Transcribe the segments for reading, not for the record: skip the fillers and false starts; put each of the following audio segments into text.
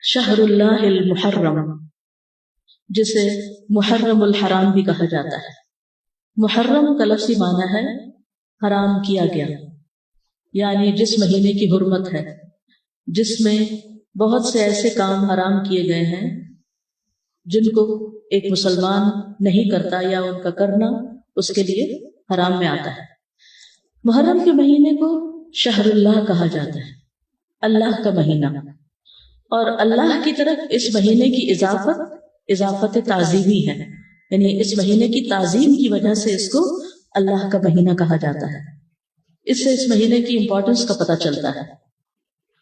شہر اللہ المحرم، جسے محرم الحرام بھی کہا جاتا ہے۔ محرم کا لفظی معنی ہے حرام کیا گیا، یعنی جس مہینے کی حرمت ہے، جس میں بہت سے ایسے کام حرام کیے گئے ہیں جن کو ایک مسلمان نہیں کرتا یا ان کا کرنا اس کے لیے حرام میں آتا ہے۔ محرم کے مہینے کو شہر اللہ کہا جاتا ہے، اللہ کا مہینہ، اور اللہ کی طرف اس مہینے کی اضافت تعظیمی ہے، یعنی اس مہینے کی تعظیم کی وجہ سے اس کو اللہ کا مہینہ کہا جاتا ہے۔ اس سے اس مہینے کی امپورٹنس کا پتہ چلتا ہے۔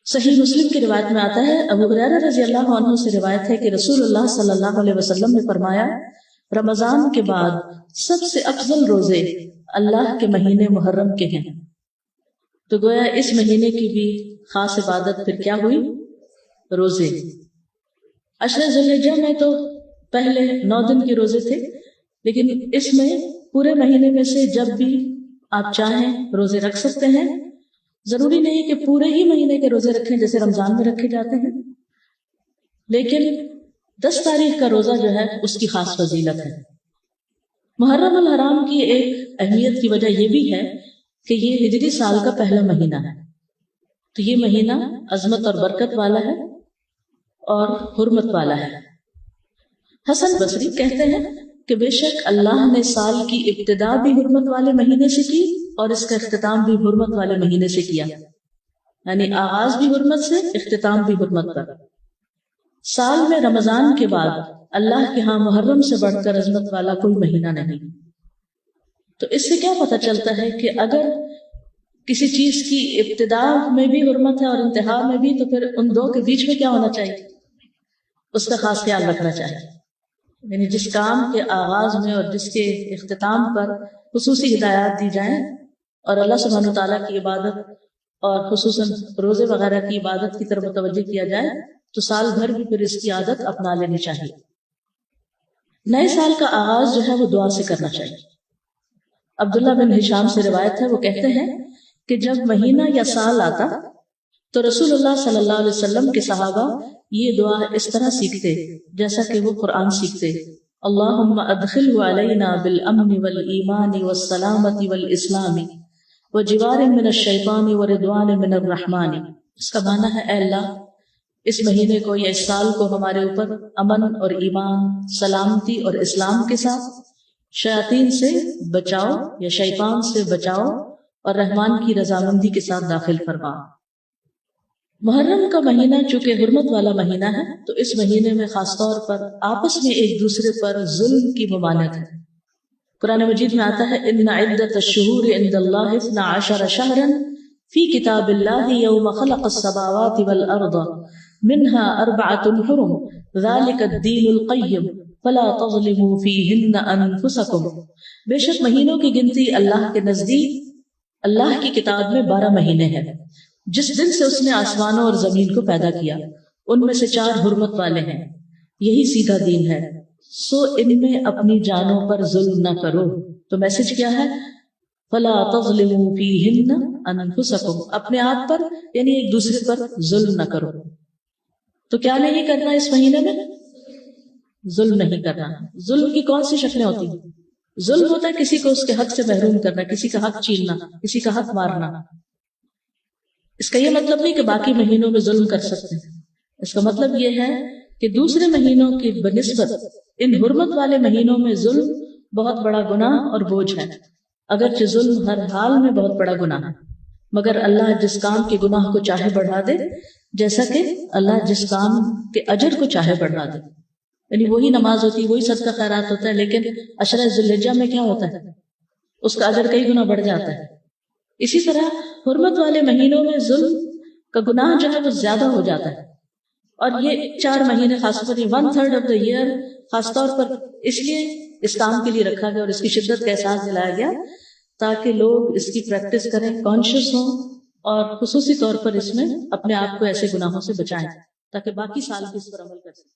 صحیح مسلم کی روایت میں آتا ہے، ابو ہریرہ رضی اللہ عنہ سے روایت ہے کہ رسول اللہ صلی اللہ علیہ وسلم نے فرمایا، رمضان کے بعد سب سے افضل روزے اللہ کے مہینے محرم کے ہیں۔ تو گویا اس مہینے کی بھی خاص عبادت پھر کیا ہوئی؟ روزے۔ عشر ذی الحجہ میں تو پہلے 9 دن کے روزے تھے، لیکن اس میں پورے مہینے میں سے جب بھی آپ چاہیں روزے رکھ سکتے ہیں۔ ضروری نہیں کہ پورے ہی مہینے کے روزے رکھیں جیسے رمضان میں رکھے جاتے ہیں، لیکن 10 تاریخ کا روزہ جو ہے اس کی خاص فضیلت ہے۔ محرم الحرام کی ایک اہمیت کی وجہ یہ بھی ہے کہ یہ ہجری سال کا پہلا مہینہ ہے، تو یہ مہینہ عظمت اور برکت والا ہے اور حرمت والا ہے۔ حسن بصری کہتے ہیں کہ بے شک اللہ نے سال کی ابتدا بھی حرمت والے مہینے سے کی اور اس کا اختتام بھی حرمت والے مہینے سے کیا، یعنی آغاز بھی حرمت سے، اختتام بھی حرمت پر۔ سال میں رمضان کے بعد اللہ کے ہاں محرم سے بڑھ کر عظمت والا کوئی مہینہ نہیں۔ تو اس سے کیا پتہ چلتا ہے کہ اگر کسی چیز کی ابتدا میں بھی حرمت ہے اور انتہا میں بھی، تو پھر ان دو کے بیچ میں کیا ہونا چاہیے؟ اس کا خاص خیال رکھنا چاہیے، یعنی جس کام کے آغاز میں اور جس کے اختتام پر خصوصی ہدایات دی جائیں اور اللہ سبحانہ وتعالیٰ کی عبادت اور خصوصاً روزے وغیرہ کی عبادت کی طرف متوجہ کیا جائے تو سال بھر بھی پھر اس کی عادت اپنا لینی چاہیے۔ نئے سال کا آغاز جو ہے وہ دعا سے کرنا چاہیے۔ عبداللہ بن ہشام سے روایت ہے، وہ کہتے ہیں کہ جب مہینہ یا سال آتا تو رسول اللہ صلی اللہ علیہ وسلم کے صحابہ یہ دعا اس طرح سیکھتے جیسا کہ وہ قرآن سیکھتے، اللہم ادخلہ علینا بالامن والایمان والسلامت والاسلام وجوار من الشیطان ورضوان من الرحمن۔ اس کا معنی ہے، اے اللہ اس مہینے کو یا اس سال کو ہمارے اوپر امن اور ایمان، سلامتی اور اسلام کے ساتھ، شیاطین سے بچاؤ یا شیطان سے بچاؤ اور رحمان کی رضامندی کے ساتھ داخل فرما۔ محرم کا مہینہ چونکہ حرمت والا مہینہ ہے تو اس مہینے میں خاص طور پر آپس میں ایک دوسرے پر ظلم کی ممانعت ہے۔ قرآن مجید میں آتا ہے، ان عدت الشہور عند اللہ 12 شہرا فی کتاب اللہ یوم خلق السماوات والارض منها 4 حرم ذلک الدین القیم فلا تظلموا فیہن انفسکم۔ بے شک مہینوں کی گنتی اللہ کے نزدیک اللہ کی کتاب میں 12 مہینے ہیں، جس دن سے اس نے آسمانوں اور زمین کو پیدا کیا، ان میں سے 4 حرمت والے ہیں، یہی سیدھا دین ہے، سو ان میں اپنی جانوں پر ظلم نہ کرو۔ تو میسج کیا ہے؟ فلا تظلموا فیہن انفسکم، اپنے آپ پر یعنی ایک دوسرے پر ظلم نہ کرو۔ تو کیا نہیں کرنا اس مہینے میں؟ ظلم نہیں کرنا۔ ظلم کی کون سی شکلیں ہوتی ہیں؟ ظلم ہوتا ہے کسی کو اس کے حق سے محروم کرنا، کسی کا حق چھیننا، کسی کا حق مارنا۔ اس کا یہ مطلب نہیں کہ باقی مہینوں میں ظلم کر سکتے ہیں، اس کا مطلب یہ ہے کہ دوسرے مہینوں کی بنسبت ان حرمت والے مہینوں میں ظلم بہت بڑا گناہ اور بوجھ ہے۔ اگرچہ ظلم ہر حال میں بہت بڑا گناہ ہے، مگر اللہ جس کام کے گناہ کو چاہے بڑھا دے، جیسا کہ اللہ جس کام کے اجر کو چاہے بڑھا دے، یعنی وہی نماز ہوتی ہے، وہی صدقہ خیرات ہوتا ہے، لیکن عشرہ ذی الحجہ میں کیا ہوتا ہے؟ اس کا اجر کئی گنا بڑھ جاتا ہے۔ اسی طرح حرمت والے مہینوں میں ظلم کا گناہ جو ہے وہ زیادہ ہو جاتا ہے، اور یہ 4 مہینے خاص طور پر 1/3 آف دا ایئر خاص طور پر اس لیے اس کام کے لیے رکھا گیا اور اس کی شدت کا احساس دلایا گیا تاکہ لوگ اس کی پریکٹس کریں، کانشیس ہوں، اور خصوصی طور پر اس میں اپنے آپ کو ایسے گناہوں سے بچائیں تاکہ باقی سال بھی اس پر عمل کر سکیں۔